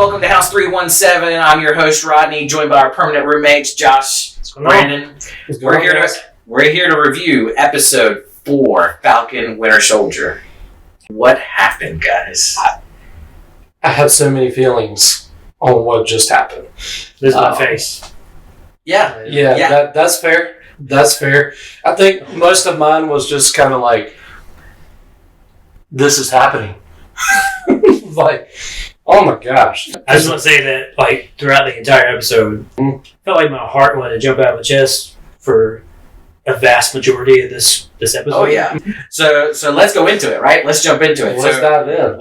welcome to House 317. I'm your host, Rodney, joined by our permanent roommates, Josh, Brandon. We're here to review episode 4, Falcon, Winter Soldier. What happened, guys? I have so many feelings on what just happened. This is my face. Yeah. That's fair. That's fair. I think most of mine was just kind of like, this is happening. Like, oh my gosh. I just want to say that, like, throughout the entire episode, I felt like my heart wanted to jump out of my chest for a vast majority of this episode. Oh, yeah. So let's go into it, right? Let's jump into it. Let's dive in.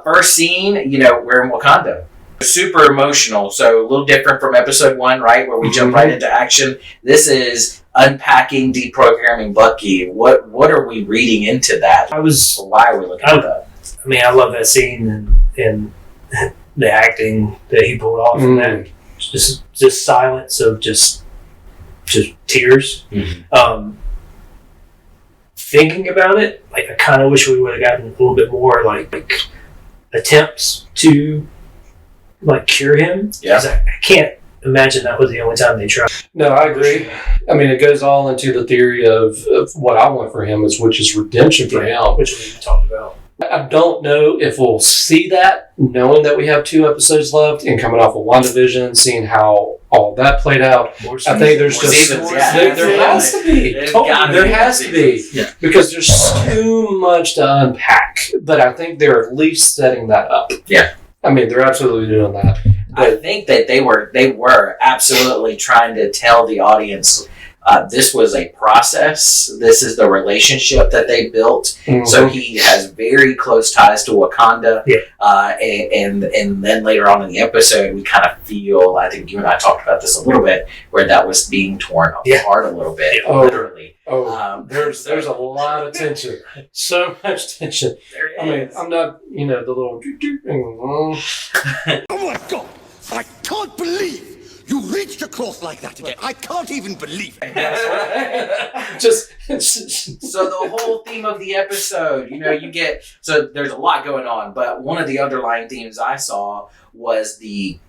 First scene, we're in Wakanda. Super emotional, so a little different from episode 1, right? Where we jump right into action. This is unpacking, deprogramming Bucky. What are we reading into that? Why are we looking at that? I mean, I love that scene and the acting that he pulled off in that. Just silence of just tears. Thinking about it, like, I kind of wish we would have gotten a little bit more like attempts to like cure him. Yeah, I can't imagine that was the only time they tried. No, I agree. I mean, it goes all into the theory of what I want for him, which is redemption for him, which we talked about. I don't know if we'll see that, knowing that we have 2 episodes left and coming off of WandaVision, seeing how all that played out. I think there's just seasons, there has to be. There has to be. Yeah. Because there's too much to unpack. But I think they're at least setting that up. Yeah. I mean, they're absolutely doing that. I think that they were absolutely trying to tell the audience this was a process. This is the relationship that they built. Mm-hmm. So he has very close ties to Wakanda. Yeah. And then later on in the episode, we kind of feel, I think you and I talked about this a little bit, where that was being torn apart a little bit, literally. There's a lot of tension. So much tension. I mean, I'm not, the little... Oh my God! I can't believe you reached across like that again. I can't even believe it. So the whole theme of the episode, so there's a lot going on, but one of the underlying themes I saw was the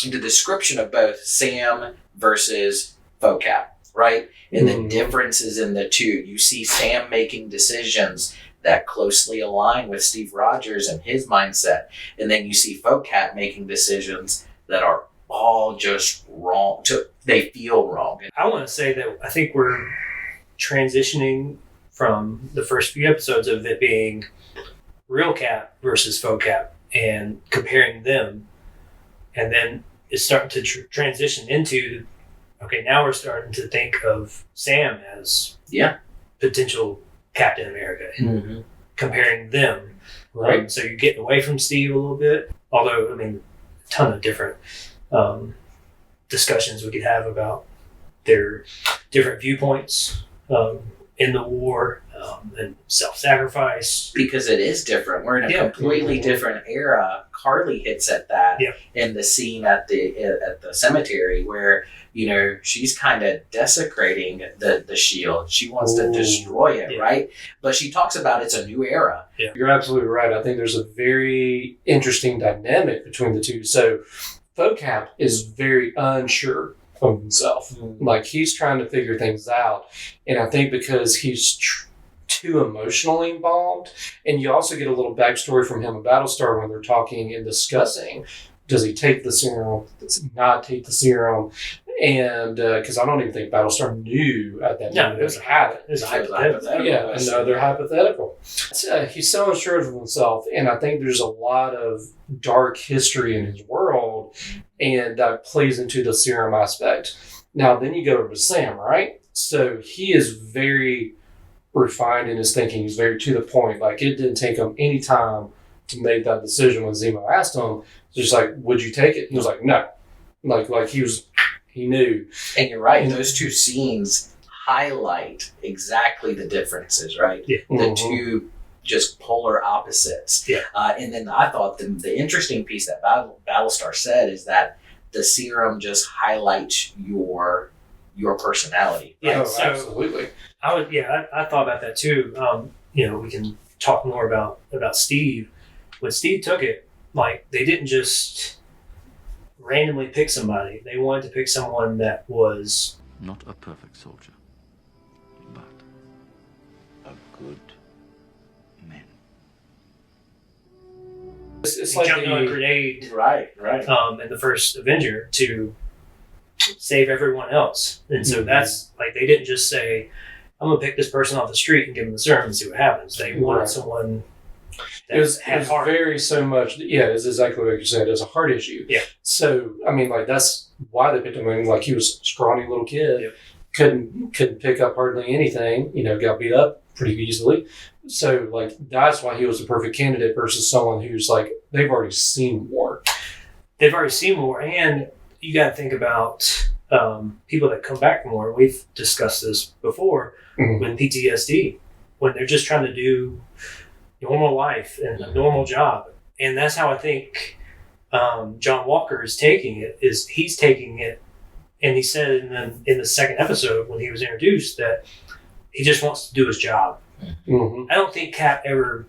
description of both Sam versus FOCAP, right? And the differences in the two. You see Sam making decisions that closely align with Steve Rogers and his mindset. And then you see FOCAP making decisions that are all just wrong. They feel wrong. I want to say that I think we're transitioning from the first few episodes of it being real Cap versus FOCAP and comparing them. And then it's starting to transition into, okay, now we're starting to think of Sam as potential Captain America and comparing them, right? So you're getting away from Steve a little bit, although, I mean, a ton of different discussions we could have about their different viewpoints in the war and self-sacrifice. Because it is different. We're in a completely different era. Carly hits at that in the scene at the cemetery where, she's kind of desecrating the shield. She wants to destroy it, right? But she talks about it's a new era. Yeah. You're absolutely right. I think there's a very interesting dynamic between the two. So FOCAP is very unsure of himself. Like, he's trying to figure things out. And I think because he's too emotionally involved, and you also get a little backstory from him and Battlestar when they're talking and discussing, does he take the serum? Does he not take the serum? And because I don't even think Battlestar knew at that moment. It was a habit. It was a hypothetical. Yeah, they're hypothetical. He's so unsure of himself, and I think there's a lot of dark history in his world, and that plays into the serum aspect. Now, then you go over to Sam, right? So he is very refined in his thinking. He's very to the point. Like, it didn't take him any time to make that decision when Zemo asked him. Just like, would you take it? He was like, no. Like he knew. And you're right. Those two scenes highlight exactly the differences, right? Yeah. The two just polar opposites. Yeah. And then I thought the interesting piece that Battlestar said is that the serum just highlights your personality. Right? Yeah, so absolutely. I thought about that too. We can talk more about Steve. When Steve took it, like they didn't just randomly pick somebody. They wanted to pick someone that was Not a perfect soldier, but a good man. It's he like jumped on a grenade Right. in the first Avenger to save everyone else. And so that's like they didn't just say, I'm gonna pick this person off the street and give them the serum and see what happens. They wanted someone that it was heart. very so much. Yeah, it's exactly what you said. It's a heart issue. Yeah. So I mean, like that's why they picked him. I mean, like he was a scrawny little kid, Yep. couldn't pick up hardly anything. Got beat up pretty easily. So like that's why he was the perfect candidate versus someone who's like they've already seen war. They've already seen more, and you got to think about people that come back from war. We've discussed this before with PTSD, when they're just trying to do normal life and a normal job. And that's how I think John Walker is taking it, is he's taking it, and he said in the second episode when he was introduced that he just wants to do his job. Mm-hmm. I don't think Cap ever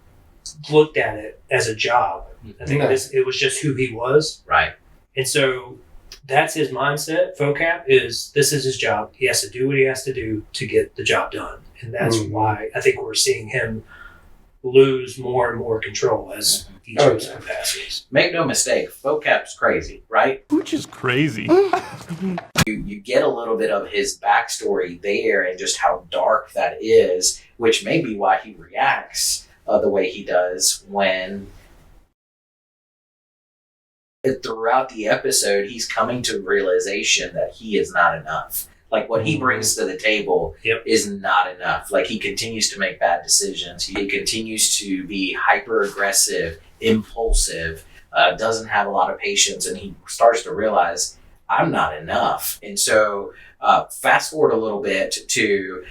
looked at it as a job. I think it was just who he was. Right. And so that's his mindset. FOCAP this is his job. He has to do what he has to do to get the job done. And that's why I think we're seeing him lose more and more control as each episode passes. Make no mistake, FOCAP's crazy, right? Which is crazy. You get a little bit of his backstory there and just how dark that is, which may be why he reacts the way he does when throughout the episode he's coming to realization that he is not enough. Like what he brings to the table is not enough. Like he continues to make bad decisions. He continues to be hyper aggressive, impulsive, doesn't have a lot of patience, and he starts to realize I'm not enough. And so fast forward a little bit to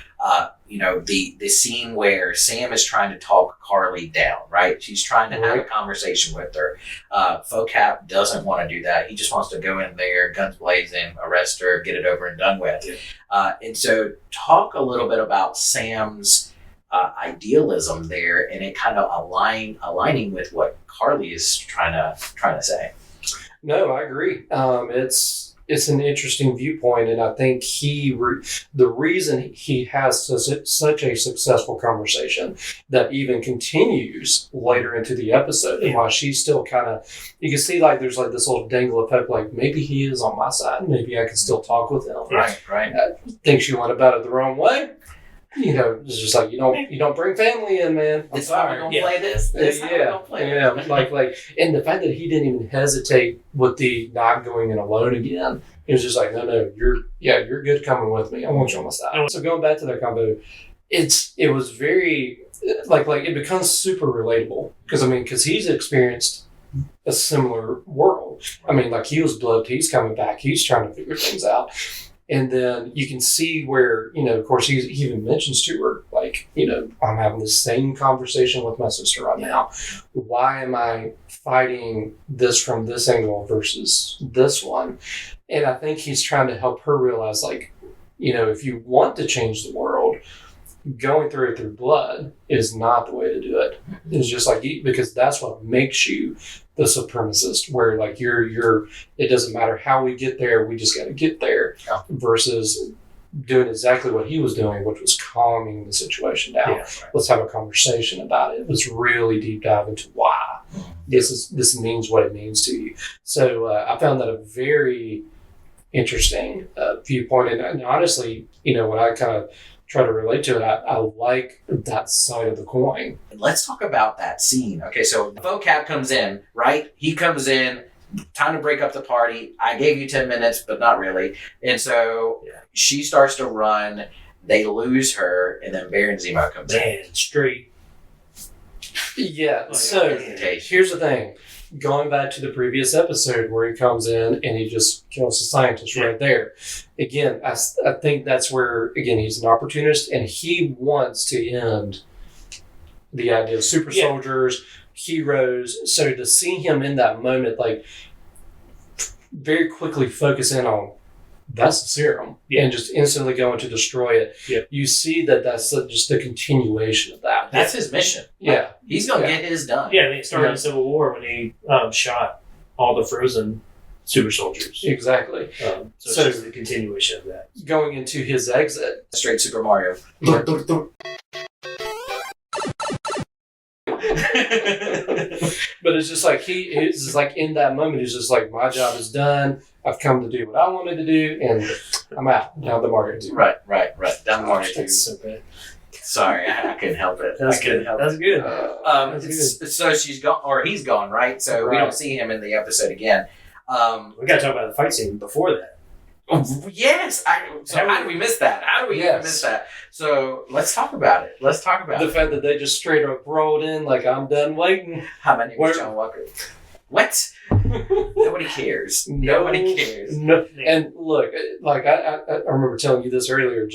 the scene where Sam is trying to talk Carly down, right? She's trying to have a conversation with her. FOCAP doesn't want to do that. He just wants to go in there, guns blazing, arrest her, get it over and done with. And so talk a little bit about Sam's idealism there, and it kind of aligning with what Carly is trying to say. No, I agree. It's an interesting viewpoint, and I think the reason he has such a successful conversation that even continues later into the episode, and why she's still kind of, you can see like there's like this little dangle of hope, like maybe he is on my side, maybe I can still talk with him. Right. I think she went about it the wrong way. It's just like you don't bring family in, man. This how we're gonna play this. This how we're gonna play this. Like, and the fact that he didn't even hesitate with the not going in alone again. He was just like, no, you're good coming with me. I want you on my side. So going back to that combo, it was very like it becomes super relatable because he's experienced a similar world. I mean, like he was blubbed, he's coming back, he's trying to figure things out. And then you can see where, of course, he even mentions to her, like, I'm having the same conversation with my sister right now. Why am I fighting this from this angle versus this one? And I think he's trying to help her realize, like, if you want to change the world, going through it through blood is not the way to do it. It's just like, because that's what makes you the supremacist, where like you're it doesn't matter how we get there, we just got to get there, versus doing exactly what he was doing, which was calming the situation down. Let's have a conversation about it. Let's really deep dive into why this means what it means to you. So I found that a very interesting viewpoint, and honestly, when I kind of try to relate to it, I like that side of the coin. Let's talk about that scene. Okay, so FOCAP comes in, right? He comes in, time to break up the party. I gave you 10 minutes, but not really. And so she starts to run. They lose her, and then Baron Zemo comes in. Straight. Yeah, so here's the thing. Going back to the previous episode where he comes in and he just kills the scientist right there. Again, I think that's where, again, he's an opportunist and he wants to end the idea of super soldiers, heroes. So to see him in that moment, like very quickly focus in on that's the serum, and just instantly going to destroy it. Yep. You see that's just the continuation of that. That's his mission. Yeah. He's going to get his done. Yeah, and it started in Civil War when he shot all the frozen super soldiers. Exactly. So it's just the continuation of that. Going into his exit. Straight Super Mario. But it's just like it's just like in that moment, he's just like, my job is done. I've come to do what I wanted to do, and I'm out. Down the Mario tube. Right. Down the Mario tube. That's so good. Sorry, I couldn't help it. That's good. That's good. So she's gone, or he's gone, right? So we don't see him in the episode again. We got to talk about the fight scene before that. Yes. How do we miss that? How do we miss that? So let's talk about it. The fact that they just straight up rolled in like, I'm done waiting. Hi, my name is John Walker. What? Nobody cares. Nobody cares. No. And look, like I remember telling you this earlier.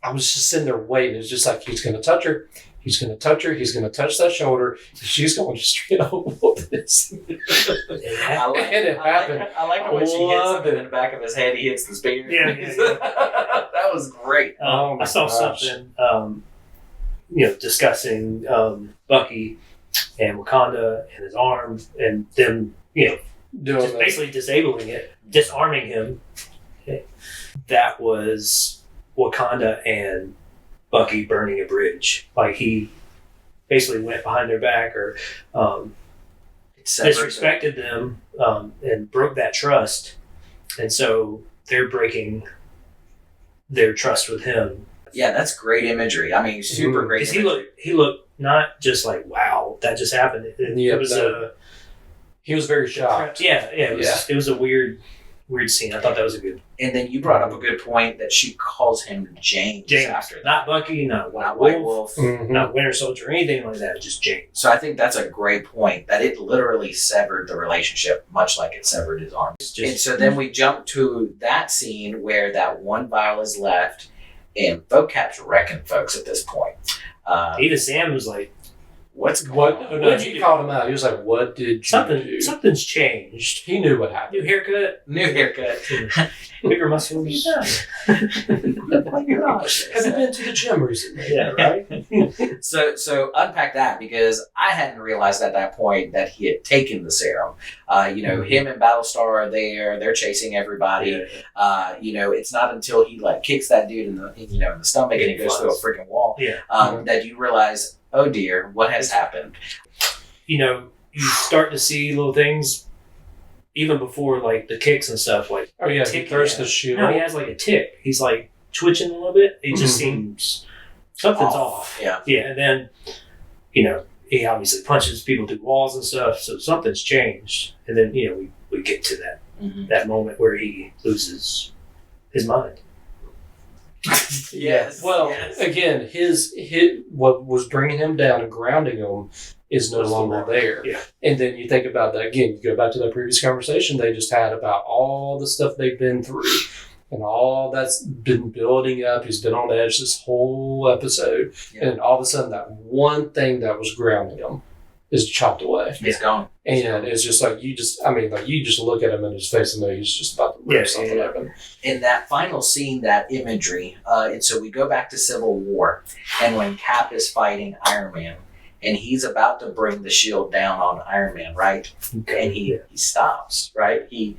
I was just sitting there waiting. It's just like, he's going to touch her. He's going to touch her. He's going to touch that shoulder. She's going to straight up whoop this. And it happened. I like when she hits him in the back of his head. He hits the spear. Yeah. That was great. I saw something, discussing Bucky and Wakanda and his arm and them, just basically disabling it, disarming him. Okay. That was Wakanda and Bucky burning a bridge. Like, he basically went behind their back or disrespected them and broke that trust. And so they're breaking their trust with him. Yeah, that's great imagery. I mean, super great imagery. Because he looked not just like, wow, that just happened. He was very shocked. It was a weird scene. I thought that was a good. And then you brought up a good point that she calls him James after that. Not Bucky, not White Wolf, not Winter Soldier, or anything like that. Just James. So I think that's a great point, that it literally severed the relationship, much like it severed his arm. And so then we jump to that scene where that one vial is left, and Vocap's wrecking folks at this point. Even Sam was like, what's going on? No, he called him out. He was like, what did you do? Something's changed. He knew what happened. New haircut. Bigger muscles. Oh my gosh. Have you been to the gym recently? Yeah, right? So unpack that, because I hadn't realized at that point that he had taken the serum. Him and Battlestar are there. They're chasing everybody. Yeah. It's not until he kicks that dude in the stomach and he goes through a freaking wall that you realize, oh dear, what has happened? You start to see little things even before the kicks and stuff. He throws the shield. No, he has a tick. He's twitching a little bit. It just seems something's off. Yeah. Yeah, and then he obviously punches people through walls and stuff, so something's changed. And then we get to that moment where he loses his mind. Yes. Well, again, his what was bringing him down and grounding him is no longer there. Yeah. And then you think about that again. You go back to that previous conversation they just had about all the stuff they've been through and all that's been building up. He's been on edge this whole episode, and all of a sudden, that one thing that was grounding him is chopped away. It's gone. And it's just you just look at him in his face and know he's just about to rip something open. In that final scene, that imagery, and so we go back to Civil War, and when Cap is fighting Iron Man, and he's about to bring the shield down on Iron Man, right? Okay. And he stops, right? He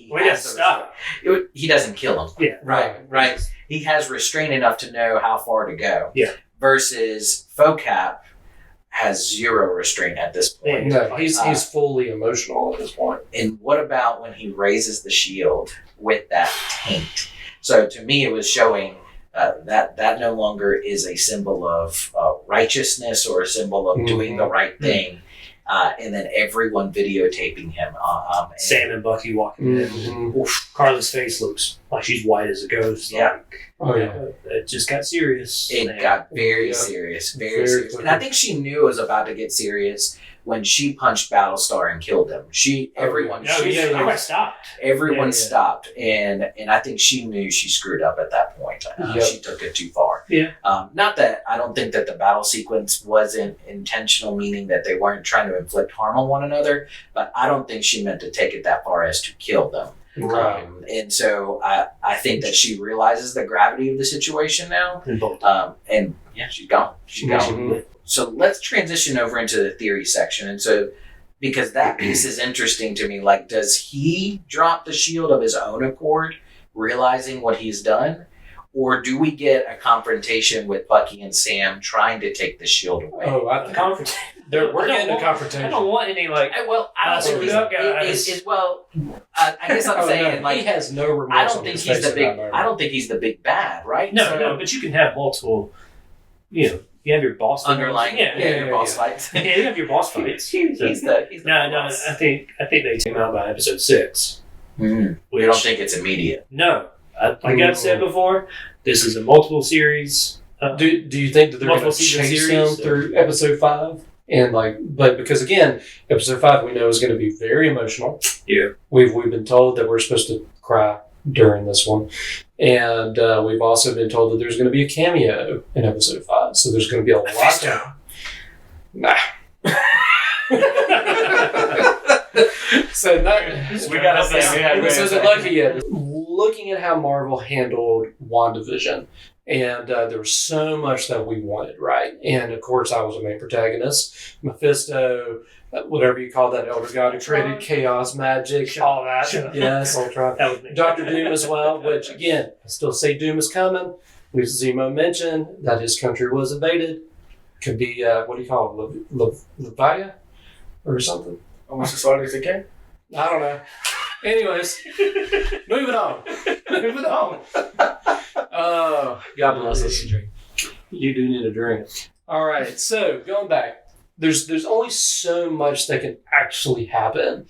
doesn't stop. He doesn't kill him. Yeah. Right. He has restraint enough to know how far to go. Yeah. Versus Vocap has zero restraint at this point. No, he's fully emotional at this point. And what about when he raises the shield with that taint? So to me, it was showing that no longer is a symbol of righteousness or a symbol of doing the right thing. And then everyone videotaping him. Sam and Bucky walking in. Oof, Carla's face looks like she's white as a ghost. Yeah. It just got serious. It got very serious. Very serious. And I think she knew it was about to get serious when she punched Battlestar and killed him. Everyone stopped. Everyone stopped. And I think she knew she screwed up at that point. She took it too far. Yeah. Not that I don't think that the battle sequence wasn't intentional, meaning that they weren't trying to inflict harm on one another, but I don't think she meant to take it that far as to kill them. Right. And so I think that she realizes the gravity of the situation now. And yeah, she's gone. She's gone. Mhm. So let's transition over into the theory section. And so, because that piece is interesting to me, like, does he drop the shield of his own accord, realizing what he's done? Or do we get a confrontation with Bucky and Sam trying to take the shield away? Oh, I think we're getting a confrontation. I don't want any like. I don't think screwed up guys. I guess I'm saying, like, he has no remorse. I don't on think his he's face the big. about that. I don't think he's the big bad, right? No, but you can have multiple. You have your boss underlying, your boss fights. Yeah, you have your boss fights. he's the No, boss. I think they came out by episode 6. Mm. We don't think it's immediate. No, like I've said before, this is a multiple series. Do you think that they're going to Multiple chase season him series, through episode 5? And but because again, episode 5 we know is going to be very emotional. Yeah, we've been told that we're supposed to cry during this one, and we've also been told that there's going to be a cameo in episode 5. So there's going to be a lot of. Nah. So we gotta say this isn't lucky yet. Looking at how Marvel handled WandaVision, and there was so much that we wanted, right? And of course, I was a main protagonist. Mephisto, whatever you call that elder god who created chaos magic, all that. Yes, Ultron. That was me. Dr. Doom as well, which again, I still say Doom is coming. Zemo mentioned that his country was invaded. Could be, what do you call it, Levia or something? Almost as hard as it can. I don't know. Anyways, moving on. Moving on. Oh, God bless us. You do need a drink. All right, so going back, there's only so much that can actually happen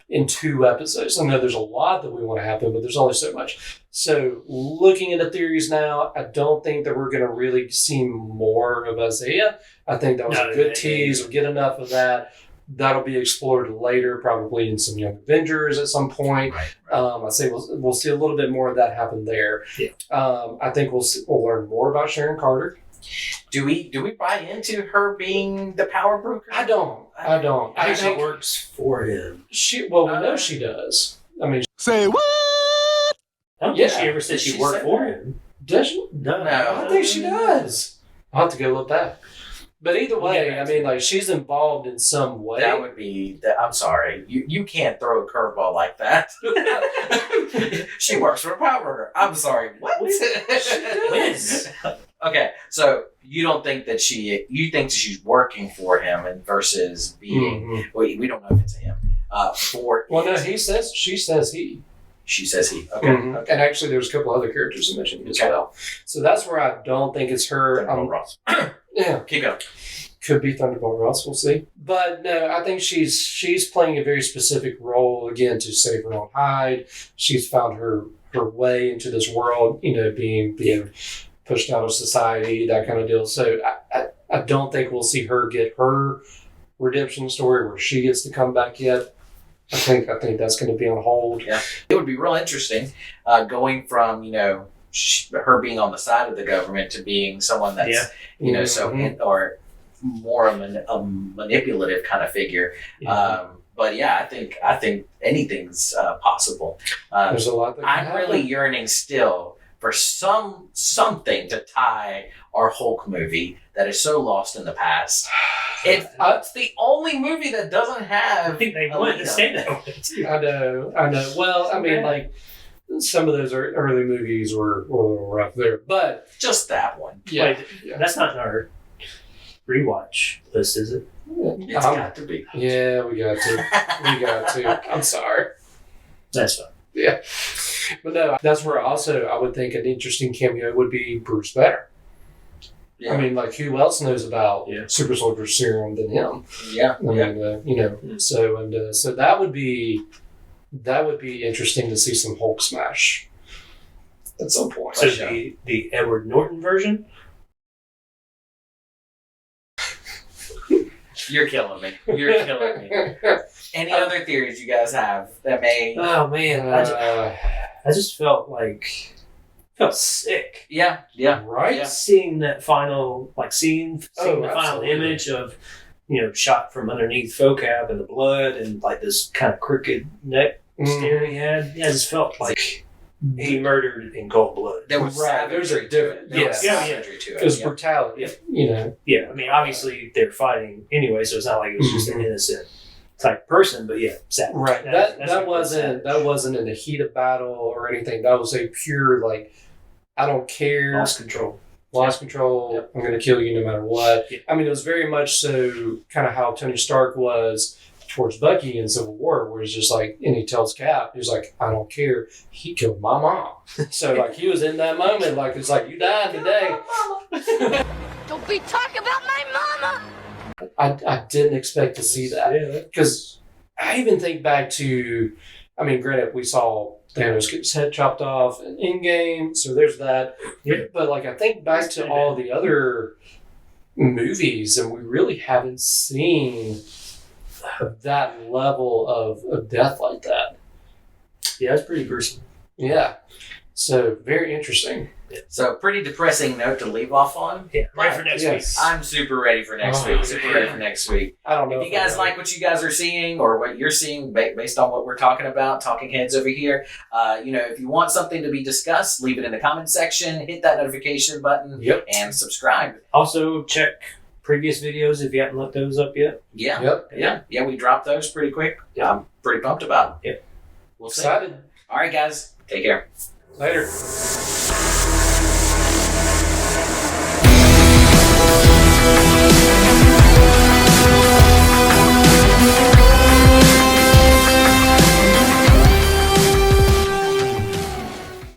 in 2 episodes. I know there's a lot that we want to happen, but there's only so much. So looking at the theories now, I don't think that we're going to really see more of Isaiah. I think that was a good tease. We'll get enough of that. That'll be explored later, probably in some Young Avengers at some point. Right. I say we'll see a little bit more of that happen there. Yeah. I think we'll learn more about Sharon Carter. Do we buy into her being the power broker? I don't. I think it works for him. We know she does. I mean, Say what? I don't think she ever said she worked for him. does she? No. I think she does. I'll have to go look back. But either way, I mean, like, she's involved in some way. That would be. I'm sorry, you can't throw a curveball like that. She works for a power broker. I'm sorry, what? Yes. Okay, so you don't think that you think she's working for him and versus being. Mhm. We don't know if it's him. Well, no, she says he. She says he. Okay. Mhm. Okay. And actually, there's a couple other characters that mentioned as Okay. well. So that's where I don't think it's her. Thunderbolt Ross. Yeah, Keep going. could be Thunderbolt Ross. We'll see. But no, I think she's playing a very specific role again to save her own hide. She's found her way into this world. Being pushed out of society, that kind of deal. So I don't think we'll see her get her redemption story where she gets to come back yet. I think that's going to be on hold. Yeah, it would be real interesting going from her being on the side of the government to being someone that's or more of a manipulative kind of figure. Yeah. But yeah, I think anything's possible. There's a lot that can I'm happen. really yearning still for something to tie our Hulk movie that is so lost in the past. It's the only movie that doesn't have. I think they wanted to say that way too. I know. Well, I mean, like, some of those early movies were a little rough there, but Just that one. yeah, Wait, that's not in our rewatch list, is it? It's got to be. yeah, we got to. I'm sorry. That's fine. Yeah, but no, that's where I would think an interesting cameo would be Bruce Banner. Yeah. I mean, like, who else knows about Super Soldier Serum than him? Yeah. I mean, so that would be interesting to see some Hulk smash at some point. So the Edward Norton version? You're killing me. Any other theories you guys have that may? Oh man, I just felt sick. Yeah. right? Yeah. Seeing that final, seeing the final absolutely. image of, shot from underneath focap and the blood and like this kind of crooked neck stare he had. Yeah, I just felt like he murdered in cold blood. There was There's savagery a to it. different, There was yeah. savagery to it. it was Yeah. brutality. Yeah. You know, Yeah, I mean, obviously they're fighting anyway, so it's not like it was just an innocent type person. But yeah, savage. right? That's That wasn't in the heat of battle or anything. That was a pure like, I don't care. lost control. Lost control. Yep. I'm going to kill you no matter what. Yeah. I mean, it was very much so kind of how Tony Stark was towards Bucky in Civil War, where he's just like, and he tells Cap, he's like, I don't care. He killed my mom. So like he was in that moment, like it's like you died today. Don't be talking about my mama! I didn't expect to see that Yeah. because I even think back to, I mean, granted, we saw Thanos get his head chopped off in Endgame, so there's that. Yeah. But like I think back to all the other movies, and we really haven't seen that level of death like that. Yeah, it's pretty gruesome. Yeah. So very interesting. So pretty depressing note to leave off on. Yeah, right for next Yes. I'm super ready for next Oh, week. Super ready for next week. I don't know. If you guys like what you guys are seeing or what you're seeing based on what we're talking about, talking heads over here, if you want something to be discussed, leave it in the comment section, hit that notification button, Yep. and subscribe. Also, check previous videos if you haven't looked those up yet. Yeah. Yep. Yeah, we dropped those pretty quick. Yeah. I'm pretty pumped about it. Yeah. We'll see. Excited. All right, guys. Take care. Later.